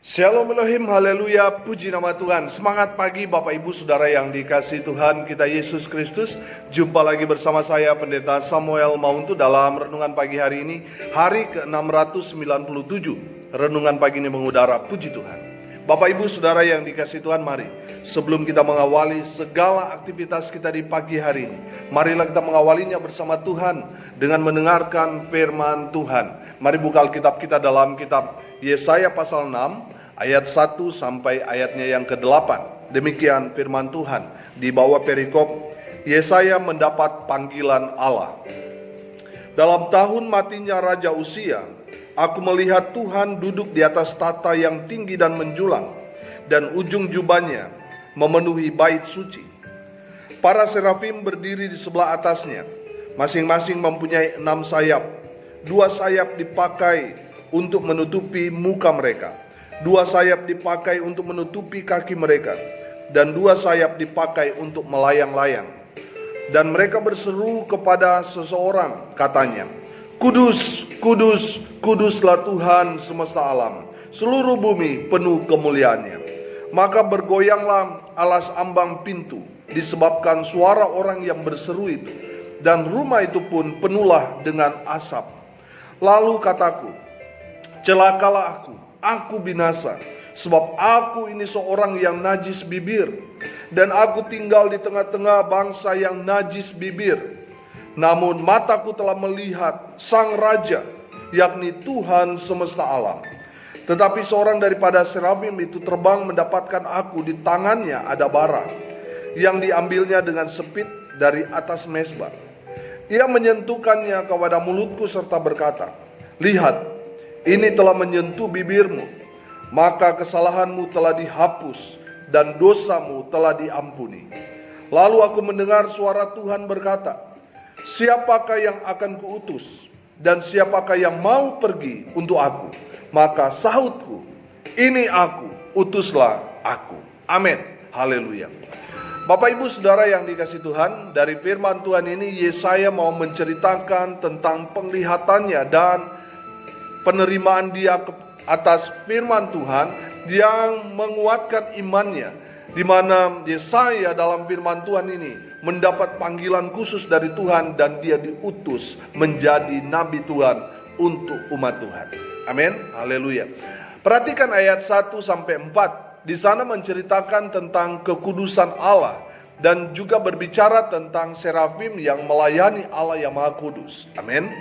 Shalom Elohim, haleluya, puji nama Tuhan. Semangat pagi Bapak Ibu Saudara yang dikasihi Tuhan kita Yesus Kristus. Jumpa lagi bersama saya Pendeta Samuel Mauntu dalam renungan pagi hari ini, hari ke-697. Renungan pagi ini mengudara, puji Tuhan. Bapak Ibu Saudara yang dikasihi Tuhan, mari sebelum kita mengawali segala aktivitas kita di pagi hari ini, marilah kita mengawalinya bersama Tuhan dengan mendengarkan firman Tuhan. Mari buka Alkitab kita dalam kitab Yesaya pasal 6 ayat 1 sampai ayatnya yang ke-8. Demikian firman Tuhan. Di bawah perikop Yesaya mendapat panggilan Allah. Dalam tahun matinya Raja Uzia, aku melihat Tuhan duduk di atas tahta yang tinggi dan menjulang, dan ujung jubahnya memenuhi bait suci. Para serafim berdiri di sebelah atasnya, masing-masing mempunyai 6 sayap. 2 sayap dipakai untuk menutupi muka mereka, 2 sayap dipakai untuk menutupi kaki mereka, dan 2 sayap dipakai untuk melayang-layang. Dan mereka berseru kepada seseorang, katanya, Kudus, kudus, kuduslah Tuhan semesta alam, seluruh bumi penuh kemuliaannya. Maka bergoyanglah alas ambang pintu disebabkan suara orang yang berseru itu, dan rumah itu pun penuhlah dengan asap. Lalu kataku, celakalah aku binasa, sebab aku ini seorang yang najis bibir, dan aku tinggal di tengah-tengah bangsa yang najis bibir. Namun mataku telah melihat Sang Raja, yakni Tuhan semesta alam. Tetapi seorang daripada serafim itu terbang mendapatkan aku, di tangannya ada bara, yang diambilnya dengan sepit dari atas mezbah. Ia menyentuhkannya kepada mulutku serta berkata, lihat, ini telah menyentuh bibirmu, maka kesalahanmu telah dihapus dan dosamu telah diampuni. Lalu aku mendengar suara Tuhan berkata, siapakah yang akan kuutus dan siapakah yang mau pergi untuk aku? Maka sahutku, ini aku, utuslah aku. Amin. Haleluya. Bapak Ibu Saudara yang dikasihi Tuhan, dari firman Tuhan ini Yesaya mau menceritakan tentang penglihatannya dan penerimaan dia atas firman Tuhan yang menguatkan imannya, di mana Yesaya dalam firman Tuhan ini mendapat panggilan khusus dari Tuhan dan dia diutus menjadi nabi Tuhan untuk umat Tuhan. Amin. Haleluya. Perhatikan ayat 1 sampai 4. Di sana menceritakan tentang kekudusan Allah dan juga berbicara tentang serafim yang melayani Allah yang Maha Kudus. Amin.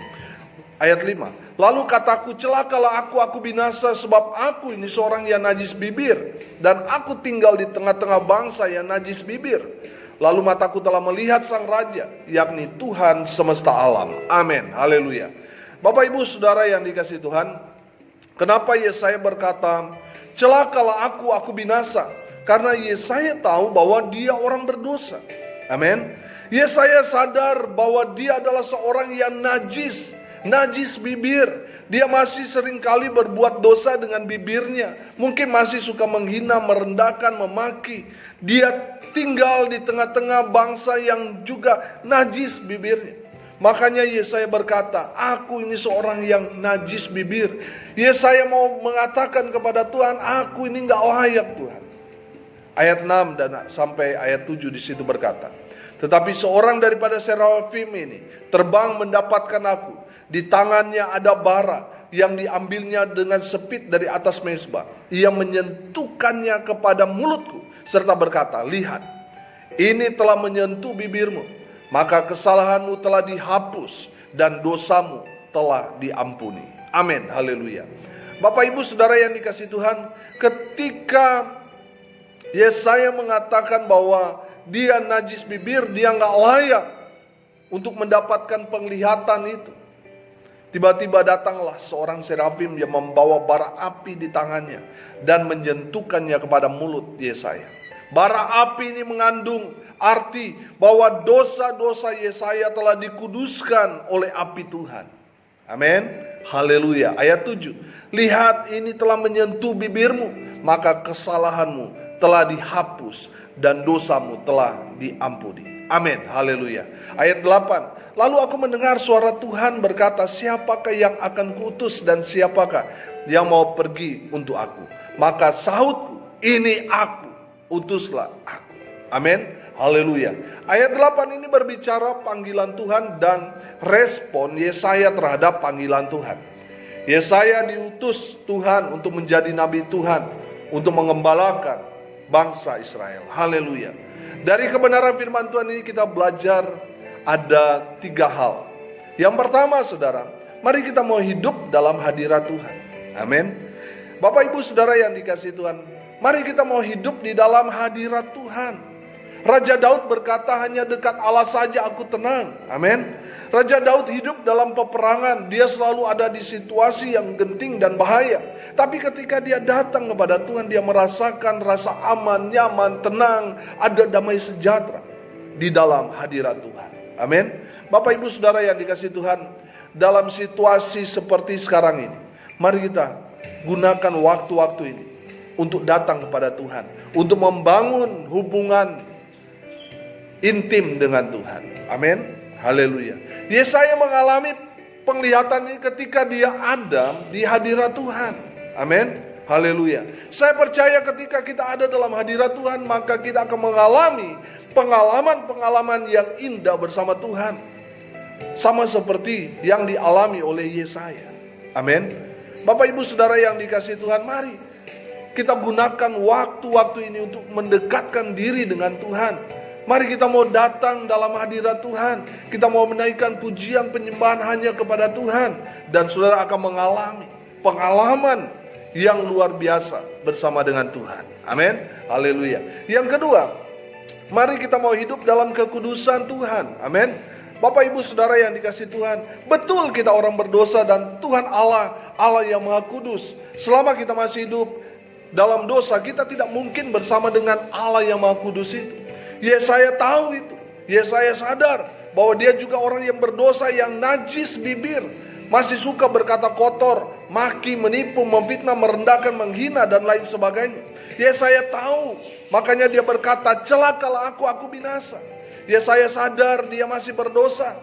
Ayat 5. Lalu kataku, celakalah aku binasa, sebab aku ini seorang yang najis bibir, dan aku tinggal di tengah-tengah bangsa yang najis bibir. Lalu mataku telah melihat Sang Raja, yakni Tuhan semesta alam. Amin. Haleluya. Bapak Ibu Saudara yang dikasihi Tuhan, kenapa Yesaya berkata, celakalah aku binasa? Karena Yesaya tahu bahwa dia orang berdosa. Amin. Yesaya sadar bahwa dia adalah seorang yang najis bibir. Dia masih seringkali berbuat dosa dengan bibirnya. Mungkin masih suka menghina, merendahkan, memaki. Dia tinggal di tengah-tengah bangsa yang juga najis bibirnya. Makanya Yesaya berkata, aku ini seorang yang najis bibir. Yesaya mau mengatakan kepada Tuhan, aku ini gak layak Tuhan. Ayat 6 dan sampai ayat 7 di situ berkata, tetapi seorang daripada serafim ini terbang mendapatkan aku. Di tangannya ada bara yang diambilnya dengan sepit dari atas mezbah. Ia menyentuhkannya kepada mulutku serta berkata, lihat, ini telah menyentuh bibirmu, maka kesalahanmu telah dihapus dan dosamu telah diampuni. Amin. Haleluya. Bapak Ibu Saudara yang dikasihi Tuhan, ketika Yesaya mengatakan bahwa dia najis bibir, dia gak layak untuk mendapatkan penglihatan itu, tiba-tiba datanglah seorang serafim yang membawa bara api di tangannya dan menyentuhkannya kepada mulut Yesaya. Bara api ini mengandung arti bahwa dosa-dosa Yesaya telah dikuduskan oleh api Tuhan. Amin. Haleluya. Ayat 7. Lihat, ini telah menyentuh bibirmu, maka kesalahanmu telah dihapus dan dosamu telah diampuni. Amin. Haleluya. Ayat 8. Lalu aku mendengar suara Tuhan berkata, siapakah yang akan kuutus dan siapakah yang mau pergi untuk aku? Maka sahutku, ini aku, utuslah aku. Amin. Haleluya. Ayat 8 ini berbicara panggilan Tuhan dan respon Yesaya terhadap panggilan Tuhan. Yesaya diutus Tuhan untuk menjadi nabi Tuhan, untuk mengembalakan bangsa Israel. Haleluya. Dari kebenaran firman Tuhan ini kita belajar ada 3 hal. Yang pertama, saudara, mari kita mau hidup dalam hadirat Tuhan. Amin. Bapak ibu saudara yang dikasihi Tuhan, mari kita mau hidup di dalam hadirat Tuhan. Raja Daud berkata, hanya dekat Allah saja aku tenang. Amin. Raja Daud hidup dalam peperangan. Dia selalu ada di situasi yang genting dan bahaya. Tapi ketika dia datang kepada Tuhan, dia merasakan rasa aman, nyaman, tenang, ada damai sejahtera di dalam hadirat Tuhan. Amin. Bapak ibu saudara yang dikasihi Tuhan, dalam situasi seperti sekarang ini, mari kita gunakan waktu-waktu ini untuk datang kepada Tuhan, untuk membangun hubungan intim dengan Tuhan. Amin. Haleluya. Yesaya mengalami penglihatan ini ketika dia ada di hadirat Tuhan. Amin. Haleluya. Saya percaya ketika kita ada dalam hadirat Tuhan, maka kita akan mengalami pengalaman-pengalaman yang indah bersama Tuhan. Sama seperti yang dialami oleh Yesaya. Amin. Bapak ibu saudara yang dikasihi Tuhan, mari kita gunakan waktu-waktu ini untuk mendekatkan diri dengan Tuhan. Mari kita mau datang dalam hadirat Tuhan. Kita mau menaikkan pujian penyembahan hanya kepada Tuhan. Dan saudara akan mengalami pengalaman yang luar biasa bersama dengan Tuhan. Amin. Haleluya. Yang kedua, mari kita mau hidup dalam kekudusan Tuhan. Amin. Bapak ibu saudara yang dikasihi Tuhan, betul kita orang berdosa dan Tuhan Allah yang Maha Kudus. Selama kita masih hidup dalam dosa, kita tidak mungkin bersama dengan Allah yang Maha Kudus itu. Yesaya tahu itu. Yesaya sadar bahwa dia juga orang yang berdosa, yang najis bibir, masih suka berkata kotor, maki, menipu, memfitnah, merendahkan, menghina dan lain sebagainya. Yesaya tahu, makanya dia berkata, celakalah aku binasa. Yesaya sadar dia masih berdosa.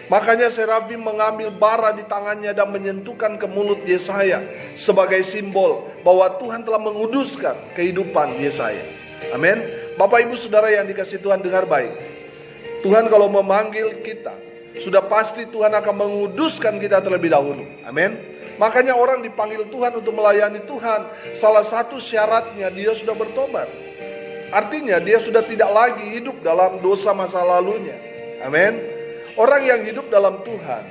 Makanya serafim mengambil bara di tangannya dan menyentuhkan ke mulut Yesaya sebagai simbol bahwa Tuhan telah menguduskan kehidupan Yesaya. Amin. Bapak ibu saudara yang dikasihi Tuhan, dengar baik. Tuhan kalau memanggil kita, sudah pasti Tuhan akan menguduskan kita terlebih dahulu. Amin. Makanya orang dipanggil Tuhan untuk melayani Tuhan, salah satu syaratnya dia sudah bertobat. Artinya dia sudah tidak lagi hidup dalam dosa masa lalunya. Amin. Orang yang hidup dalam Tuhan,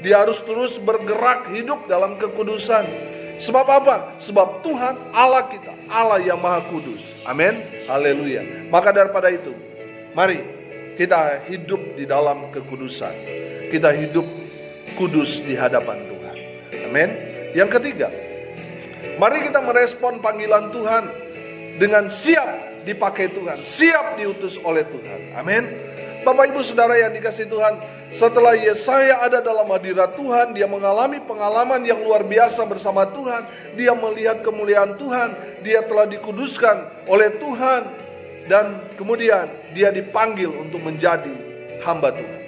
dia harus terus bergerak hidup dalam kekudusan. Sebab apa? Sebab Tuhan Allah kita, Allah yang Maha Kudus. Amin. Haleluya. Maka daripada itu, mari kita hidup di dalam kekudusan. Kita hidup kudus di hadapan Tuhan. Amin. Yang ketiga, mari kita merespon panggilan Tuhan dengan siap dipakai Tuhan, siap diutus oleh Tuhan. Amin. Bapak ibu saudara yang dikasihi Tuhan, setelah Yesaya ada dalam hadirat Tuhan, dia mengalami pengalaman yang luar biasa bersama Tuhan. Dia melihat kemuliaan Tuhan, dia telah dikuduskan oleh Tuhan, dan kemudian dia dipanggil untuk menjadi hamba Tuhan.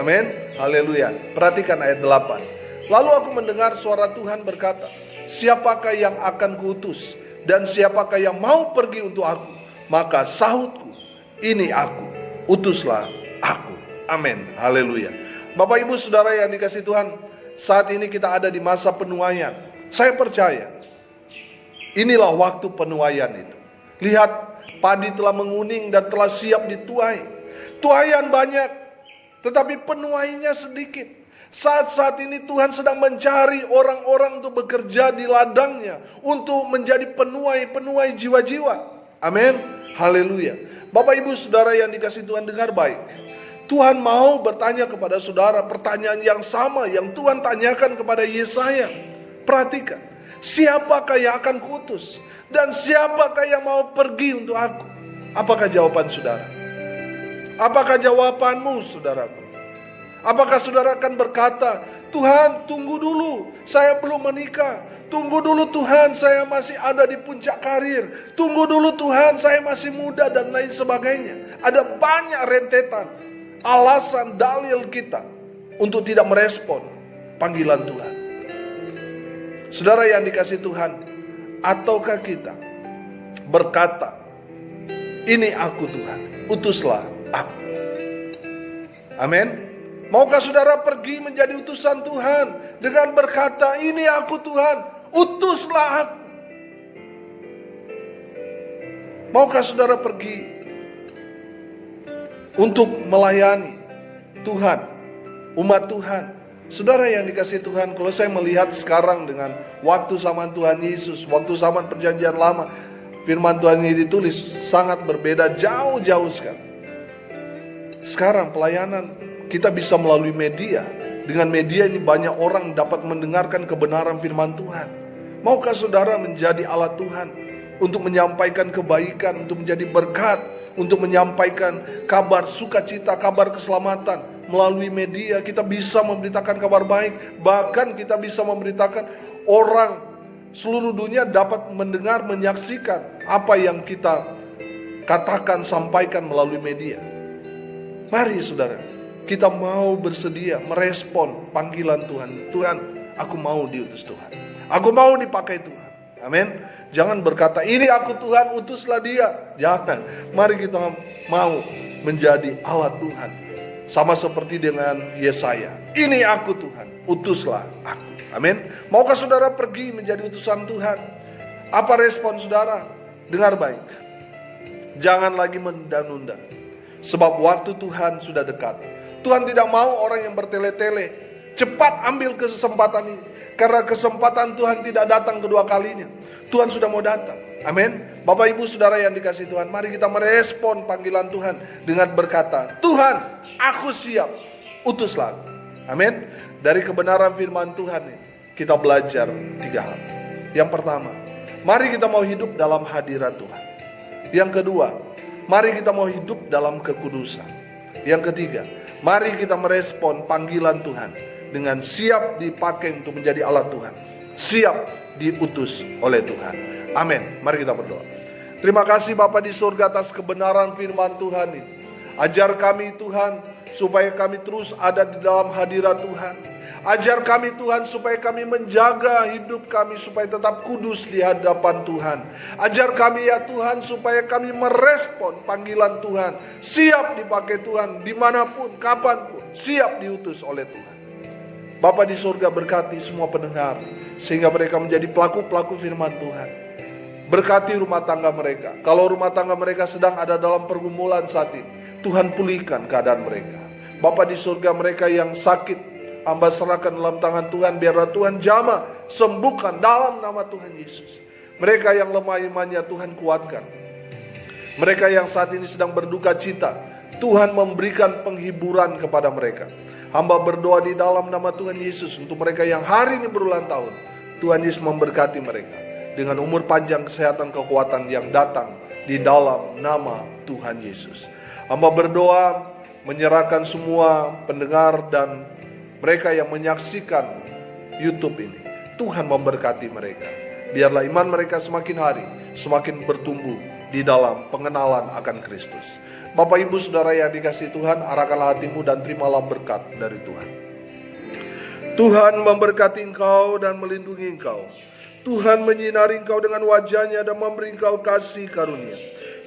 Amin. Haleluya. Perhatikan ayat 8. Lalu aku mendengar suara Tuhan berkata, siapakah yang akan kuutus dan siapakah yang mau pergi untuk aku? Maka sahutku, ini aku, utuslah aku. Amin. Haleluya. Bapak ibu saudara yang dikasihi Tuhan, saat ini kita ada di masa penuaian. Saya percaya inilah waktu penuaian itu. Lihat, padi telah menguning dan telah siap dituai. Tuaian banyak, tetapi penuainya sedikit. Saat-saat ini Tuhan sedang mencari orang-orang untuk bekerja di ladangnya, untuk menjadi penuai jiwa-jiwa. Amin. Haleluya. Bapak ibu saudara yang dikasihi Tuhan, dengar baik. Tuhan mau bertanya kepada saudara pertanyaan yang sama yang Tuhan tanyakan kepada Yesaya. Perhatikan, siapakah yang akan kuutus dan siapakah yang mau pergi untuk aku? Apakah jawaban saudara? Apakah jawabanmu, saudaraku? Apakah saudara akan berkata, Tuhan tunggu dulu, saya belum menikah. Tunggu dulu Tuhan, saya masih ada di puncak karir. Tunggu dulu Tuhan, saya masih muda dan lain sebagainya. Ada banyak rentetan alasan dalil kita untuk tidak merespon panggilan Tuhan. Saudara yang dikasihi Tuhan, Ataukah kita berkata, ini aku Tuhan, utuslah aku. Amin. Maukah saudara pergi menjadi utusan Tuhan dengan berkata, ini aku Tuhan, utuslah aku. Maukah saudara pergi untuk melayani Tuhan, umat Tuhan? Saudara yang dikasihi Tuhan, kalau saya melihat sekarang dengan waktu zaman Tuhan Yesus, waktu zaman perjanjian lama, firman Tuhan ini ditulis sangat berbeda, jauh-jauh sekali. Sekarang pelayanan kita bisa melalui media. Dengan media ini banyak orang dapat mendengarkan kebenaran firman Tuhan. Maukah saudara menjadi alat Tuhan untuk menyampaikan kebaikan, untuk menjadi berkat, untuk menyampaikan kabar sukacita, kabar keselamatan. Melalui media kita bisa memberitakan kabar baik. Bahkan kita bisa memberitakan orang seluruh dunia dapat mendengar, menyaksikan apa yang kita katakan, sampaikan melalui media. Mari saudara, kita mau bersedia merespon panggilan Tuhan. Tuhan, aku mau diutus Tuhan. Aku mau dipakai Tuhan. Amin. Jangan berkata, ini aku Tuhan, utuslah dia. Jangan. Mari kita mau menjadi alat Tuhan. Sama seperti dengan Yesaya. Ini aku Tuhan, utuslah aku. Amin. Maukah saudara pergi menjadi utusan Tuhan? Apa respon saudara? Dengar baik. Jangan lagi menunda-nunda. Sebab waktu Tuhan sudah dekat. Tuhan tidak mau orang yang bertele-tele. Cepat ambil kesempatan ini. Karena kesempatan Tuhan tidak datang kedua kalinya. Tuhan sudah mau datang. Amin. Bapak ibu saudara yang dikasihi Tuhan, mari kita merespon panggilan Tuhan dengan berkata, Tuhan, aku siap, utuslah aku. Amin. Dari kebenaran firman Tuhan ini, kita belajar 3 hal. Yang pertama, mari kita mau hidup dalam hadirat Tuhan. Yang kedua, mari kita mau hidup dalam kekudusan. Yang ketiga, mari kita merespon panggilan Tuhan dengan siap dipakai untuk menjadi alat Tuhan, siap diutus oleh Tuhan. Amin. Mari kita berdoa. Terima kasih Bapa di surga atas kebenaran firman Tuhan ini. Ajar kami Tuhan supaya kami terus ada di dalam hadirat Tuhan. Ajar kami Tuhan supaya kami menjaga hidup kami supaya tetap kudus di hadapan Tuhan. Ajar kami ya Tuhan supaya kami merespon panggilan Tuhan. Siap dipakai Tuhan dimanapun, kapanpun. Siap diutus oleh Tuhan. Bapa di surga, berkati semua pendengar sehingga mereka menjadi pelaku-pelaku firman Tuhan. Berkati rumah tangga mereka. Kalau rumah tangga mereka sedang ada dalam pergumulan saat ini, Tuhan pulihkan keadaan mereka. Bapa di surga, mereka yang sakit, hamba serahkan dalam tangan Tuhan. Biarlah Tuhan jamah, sembuhkan dalam nama Tuhan Yesus. Mereka yang lemah imannya, Tuhan kuatkan. Mereka yang saat ini sedang berduka cita, Tuhan memberikan penghiburan kepada mereka. Hamba berdoa di dalam nama Tuhan Yesus untuk mereka yang hari ini berulang tahun. Tuhan Yesus memberkati mereka dengan umur panjang, kesehatan, kekuatan yang datang di dalam nama Tuhan Yesus. Hamba berdoa menyerahkan semua pendengar dan mereka yang menyaksikan YouTube ini. Tuhan memberkati mereka. Biarlah iman mereka semakin hari semakin bertumbuh di dalam pengenalan akan Kristus. Bapak ibu saudara yang dikasihi Tuhan, arahkanlah hatimu dan terimalah berkat dari Tuhan. Tuhan memberkati engkau dan melindungi engkau. Tuhan menyinari engkau dengan wajahnya dan memberi engkau kasih karunia.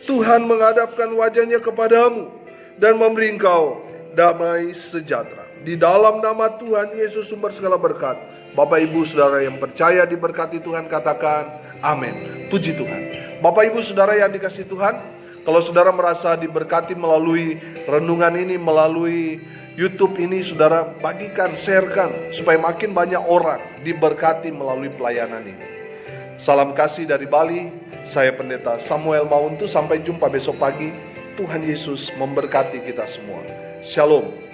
Tuhan menghadapkan wajahnya kepadamu dan memberi engkau damai sejahtera. Di dalam nama Tuhan Yesus sumber segala berkat. Bapak ibu saudara yang percaya diberkati Tuhan, katakan amin. Puji Tuhan. Bapak ibu saudara yang dikasihi Tuhan, kalau saudara merasa diberkati melalui renungan ini, melalui YouTube ini, saudara bagikan, sharekan supaya makin banyak orang diberkati melalui pelayanan ini. Salam kasih dari Bali, saya Pendeta Samuel Mauntu. Sampai jumpa besok pagi. Tuhan Yesus memberkati kita semua. Shalom.